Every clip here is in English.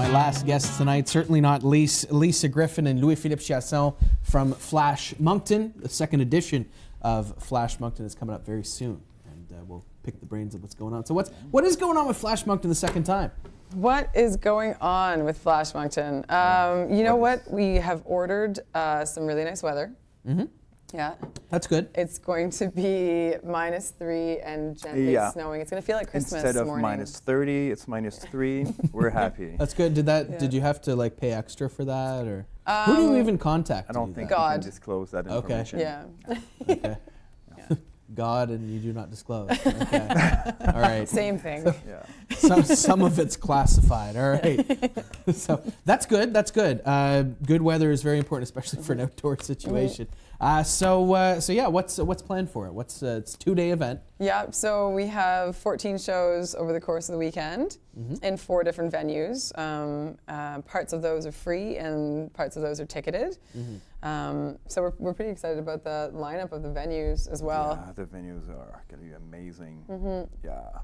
my last guest tonight, certainly not least, Lisa Griffin and Louis-Philippe Chiasson from FlashMoncton. The second edition of FlashMoncton is coming up very soon, and we'll pick the brains of what's going on. So what is going on with FlashMoncton the second time? What is going on with FlashMoncton? You know what? We have ordered some really nice weather. Mm-hmm. Yeah. That's good. It's going to be -3 and gently snowing. It's going to feel like Christmas Instead of morning. -30, it's -3. We're happy. That's good. Did you have to like pay extra for that, or who do you even contact? I don't think God. we can disclose that information. Yeah. Okay. God, and you do not disclose. Okay. All right. Same thing. Yeah. Some of it's classified. All right. So that's good. That's good. Good weather is very important, especially for an outdoor situation. So yeah, what's planned for it? It's a 2-day event. Yeah. So we have 14 shows over the course of the weekend in 4 different venues. Parts of those are free, and parts of those are ticketed. So we're pretty excited about the lineup of the venues as well. Yeah, the venues are going to be amazing. Yeah.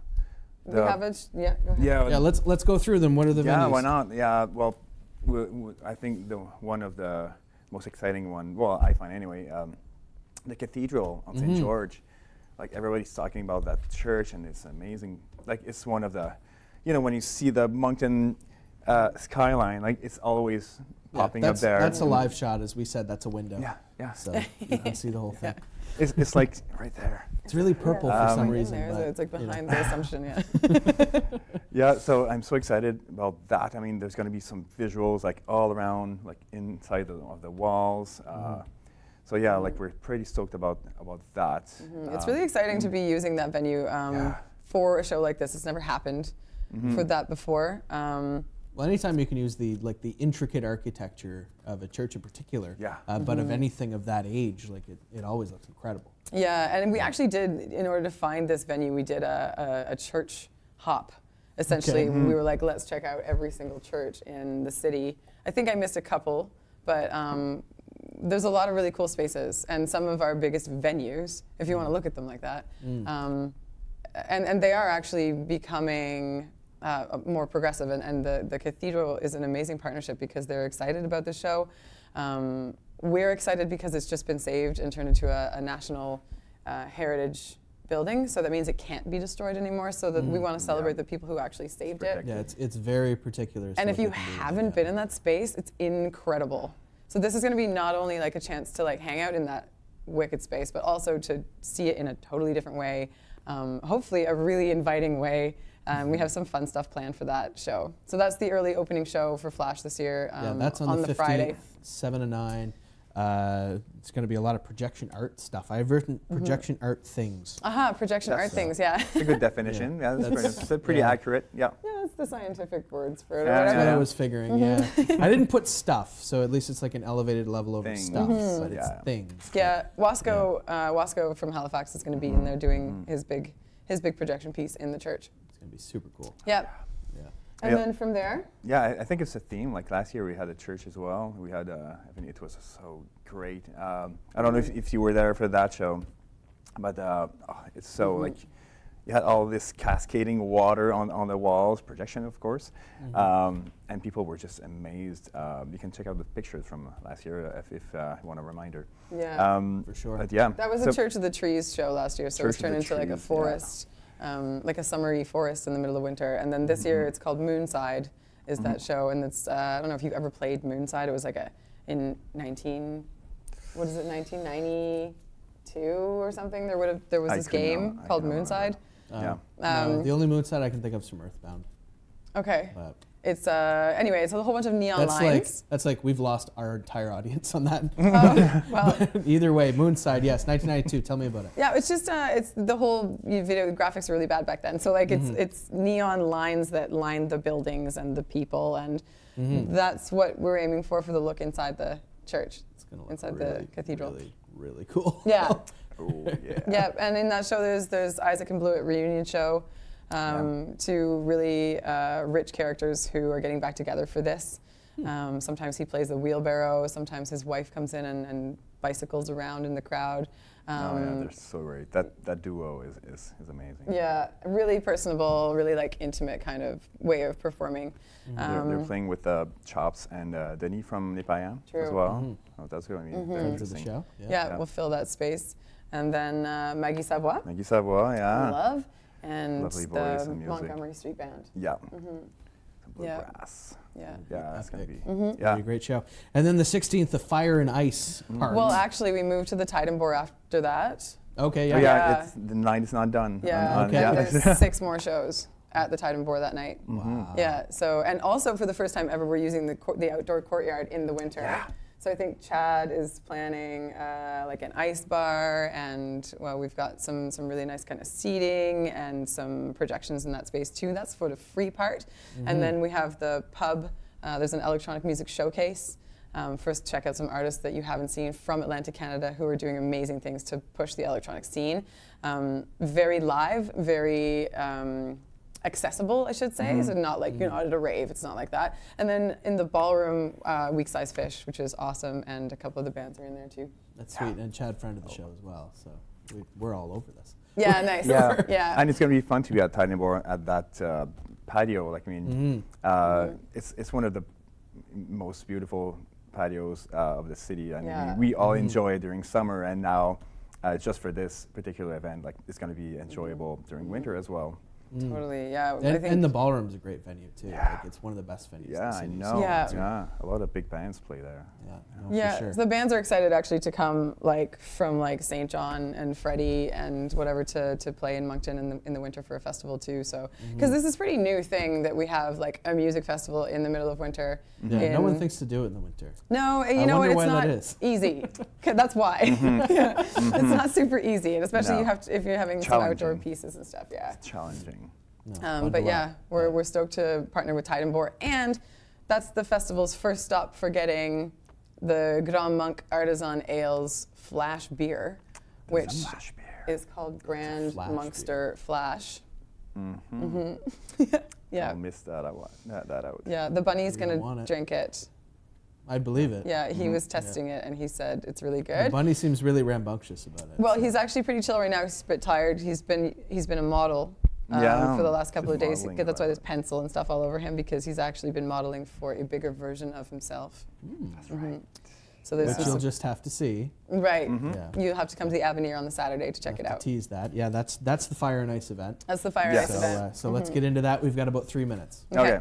We have it. Yeah. Go ahead. Yeah. Let's go through them. What are the venues? Yeah, why not? Yeah. Well, I think one of the most exciting one. Well, I find anyway. The Cathedral on St. George. Like everybody's talking about that church, and it's amazing. Like it's one of the, when you see the Moncton skyline, like it's always popping up there. That's a live shot, as we said. That's a window. Yeah, yeah. So you can see the whole thing. It's like right there. It's really purple for some reason. It's like behind the Assumption, yeah. Yeah, so I'm so excited about that. I mean, there's going to be some visuals like all around, like inside of the walls. So yeah, like we're pretty stoked about that. It's really exciting to be using that venue for a show like this. It's never happened for that before. Well, anytime you can use the intricate architecture of a church in particular, but of anything of that age, like it always looks incredible. Yeah, and we actually did, in order to find this venue, we did a church hop. Essentially, we were like, let's check out every single church in the city. I think I missed a couple, but there's a lot of really cool spaces, and some of our biggest venues, if you want to look at them like that. And they are actually becoming more progressive, and the Cathedral is an amazing partnership because they're excited about the show. We're excited because it's just been saved and turned into a national heritage building, so that means it can't be destroyed anymore, so that we want to celebrate the people who actually saved it. Yeah, it's very particular. And if you haven't been in that space, it's incredible. So this is going to be not only like a chance to like hang out in that wicked space, but also to see it in a totally different way, hopefully a really inviting way. We have some fun stuff planned for that show. So that's the early opening show for Flash this year. Yeah, that's on the 15th, Friday. 7 to 9. It's going to be a lot of projection art stuff. I've written projection art things. Projection art things, yeah. It's a good definition. Yeah, that's pretty accurate. Yeah. Yeah, it's the scientific words for it. That's what I was figuring, yeah. I didn't put stuff, so at least it's like an elevated level over stuff, but it's things. Yeah, Wasco from Halifax is going to be in there doing his big projection piece in the church. It's going to be super cool. Yep. And then from there? Yeah, I think it's a theme. Like last year we had a church as well. We had, I mean, it was so great. I don't know if you were there for that show, but it's so like, you had all this cascading water on the walls, projection of course, and people were just amazed. You can check out the pictures from last year if you want a reminder. Yeah, for sure. But yeah, that was a Church of the Trees show last year, so it was turned into like a forest. Like a summery forest in the middle of winter, and then this year it's called Moonside, is that show, and it's I don't know if you've ever played Moonside. It was like in 1992 or something. There was this game called Moonside. No, the only Moonside I can think of is from Earthbound. Okay. But it's anyway, it's a whole bunch of neon lines. That's like we've lost our entire audience on that. Well, either way, Moonside, yes, 1992. Tell me about it. Yeah, it's just it's the whole video. The graphics were really bad back then, so like it's neon lines that line the buildings and the people, and that's what we're aiming for the look inside the church, inside the cathedral. Really, really cool. Yeah. Oh, yeah. Yeah, and in that show there's Isaac and Blewett reunion show. Two really rich characters who are getting back together for this. Sometimes he plays the wheelbarrow, sometimes his wife comes in and bicycles around in the crowd. Oh yeah, they're so great. That duo is amazing. Yeah, really personable, really like intimate kind of way of performing. They're playing with Chops and Denis from Nepayam as well. Oh, that's going to be very interesting. The show. Yeah, we'll fill that space. And then Maggie Savoie. Maggie Savoie, yeah. Love. And lovely voice the and music. Montgomery Street Band. Yeah. Some bluegrass. Yeah. Yeah, it's going to be. Yeah, be a great show. And then the 16th, the Fire and Ice part. Well, actually, we moved to the Tidenbour after that. Okay, Oh, yeah, the night is not done. Yeah, there's 6 more shows at the Tidenbour that night. Wow. Yeah, so, and also for the first time ever, we're using the outdoor courtyard in the winter. Yeah. So I think Chad is planning like an ice bar, and well, we've got some really nice kind of seating and some projections in that space too. That's for the free part. And then we have the pub. There's an electronic music showcase. First, check out some artists that you haven't seen from Atlantic Canada who are doing amazing things to push the electronic scene. Very live, very accessible, I should say. So not like you're not at a rave. It's not like that. And then in the ballroom, Weak Size Fish, which is awesome, and a couple of the bands are in there too. That's sweet. And Chad, friend of the show as well. So we're all over this. Yeah, nice. Yeah. And it's going to be fun to be at Tidenbour at that patio. Like, I mean, it's one of the most beautiful patios of the city. I mean, we all enjoy it during summer, and now just for this particular event, like, it's going to be enjoyable during winter as well. Totally, yeah. And the ballroom's a great venue too. Yeah. Like, it's one of the best venues. Yeah, in the city. I know. Yeah. A lot of big bands play there. For sure. So the bands are excited actually to come like from like St. John and Freddie and whatever to play in Moncton in the winter for a festival too. So because this is a pretty new thing that we have like a music festival in the middle of winter. Yeah, no one thinks to do it in the winter. No, you know what? It's not easy. That's why. It's not super easy, and especially if you're having some outdoor pieces and stuff. Yeah. It's challenging. But yeah, we're stoked to partner with Tidenbour, and that's the festival's first stop for getting the Grand Monk Artisan Ales Flash Beer, which is called Grand Monkster Flash. Yeah. I'll miss that out. Yeah, the bunny's gonna drink it. I believe it. Yeah, he was testing it, and he said it's really good. The bunny seems really rambunctious about it. Well, he's actually pretty chill right now. He's a bit tired. He's been a model. For the last couple of days. That's why there's pencil and stuff all over him, because he's actually been modeling for a bigger version of himself. That's right. So there's which you'll just have to see. Right. You'll have to come to the Avenir on the Saturday to check it out. Tease that. Yeah, that's the Fire and Ice event. That's the Fire and Ice event. So let's get into that. We've got about 3 minutes. Okay.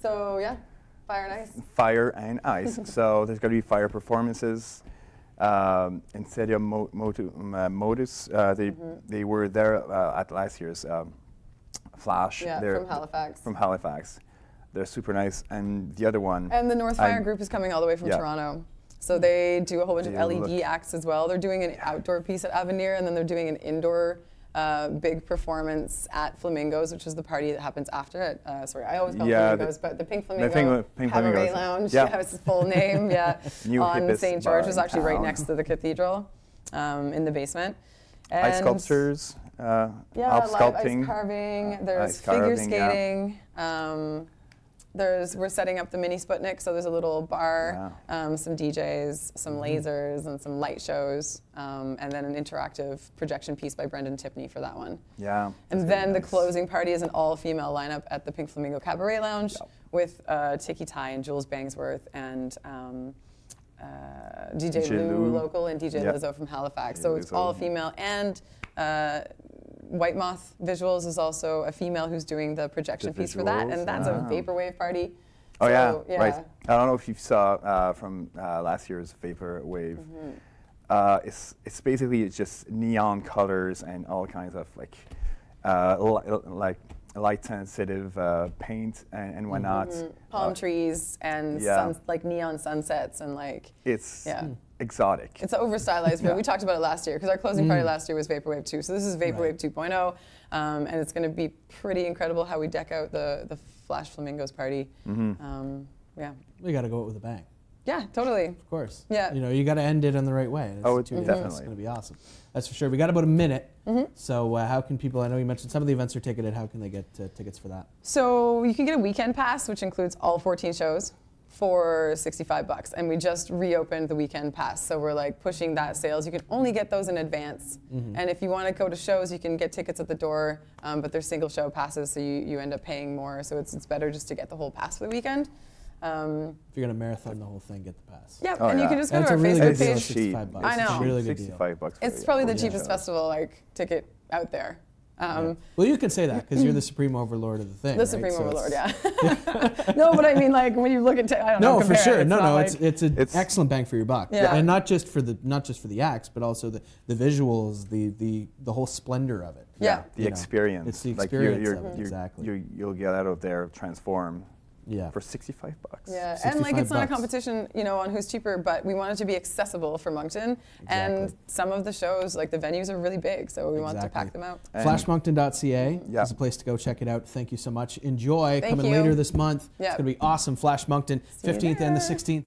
So yeah, Fire and Ice. Fire and Ice. So there's going to be fire performances. In Sedia Modus, they were there at last year's Flash. Yeah, They're from Halifax. From Halifax. They're super nice. And the other one. And the North Fire group is coming all the way from Toronto. So they do a whole bunch of LED acts as well. They're doing an outdoor piece at Avenir, and then they're doing an indoor big performance at Flamingos, which is the party that happens after it. Sorry, I always call it Flamingos, but the Pink Flamingo Cabaret Lounge. Yeah, it's his full name. Yeah, on St. George, was actually right next to the cathedral, in the basement. And ice sculptures, live sculpting, ice carving. There's figure skating. We're setting up the mini Sputnik, so there's a little bar, some DJs, some lasers, and some light shows, and then an interactive projection piece by Brendan Tipney for that one. Yeah. And then the closing party is an all-female lineup at the Pink Flamingo Cabaret Lounge with Tiki Tai and Jules Bangsworth and DJ Lou local and DJ Lizzo from Halifax. So it's all female, and White Moth Visuals is also a female who's doing the projection piece for that, and that's a vaporwave party. Oh so, right. I don't know if you saw from last year's vaporwave. It's basically just neon colors and all kinds of like light sensitive paint and whatnot. Palm trees and like neon sunsets and like it's exotic. It's over stylized. We talked about it last year because our closing party last year was Vaporwave 2. So this is Vaporwave 2.0, and it's going to be pretty incredible how we deck out the Flash Flamingos party. Yeah, we got to go out with a bang. Yeah, totally. Of course. Yeah. You know, you got to end it in the right way. It's definitely. It's going to be awesome. That's for sure. We got about a minute. So how can people, I know you mentioned some of the events are ticketed. How can they get tickets for that? So you can get a weekend pass, which includes all 14 shows. for $65, and we just reopened the weekend pass, so we're like pushing that sales. You can only get those in advance, and if you want to go to shows, you can get tickets at the door, but they're single show passes, so you end up paying more. So it's better just to get the whole pass for the weekend. If you're gonna marathon the whole thing, get the pass. Yep, Oh, and yeah. you can just go That's to a our really Facebook good deal. page. 65 bucks. I know. It's a really good deal. 65 bucks. It's probably the for cheapest shows. festival like ticket out there. Well, you can say that because you're the supreme overlord of the thing. The right? supreme So overlord, it's- yeah. No, but I mean, like when you look at, I don't know. No, for compare sure. it, No, not like- it's an excellent bang for your buck. Yeah. And not just for the acts, but also the visuals, the whole splendor of it. Yeah. The You know, experience. it's the Like experience of it, exactly. You'll get out of there transformed. Yeah. For $65. Yeah, and like it's not a $65. competition, you know, on who's cheaper, but we want it to be accessible for Moncton. And Exactly. some of the shows, like the venues, are really big, so we want to pack them out. And FlashMoncton.ca Yeah. is a place to go. Check it out. Thank you so much. Enjoy. Thank Coming you. later this month. Yeah. It's going to be awesome. Flash Moncton, See you 15th and the there. 16th.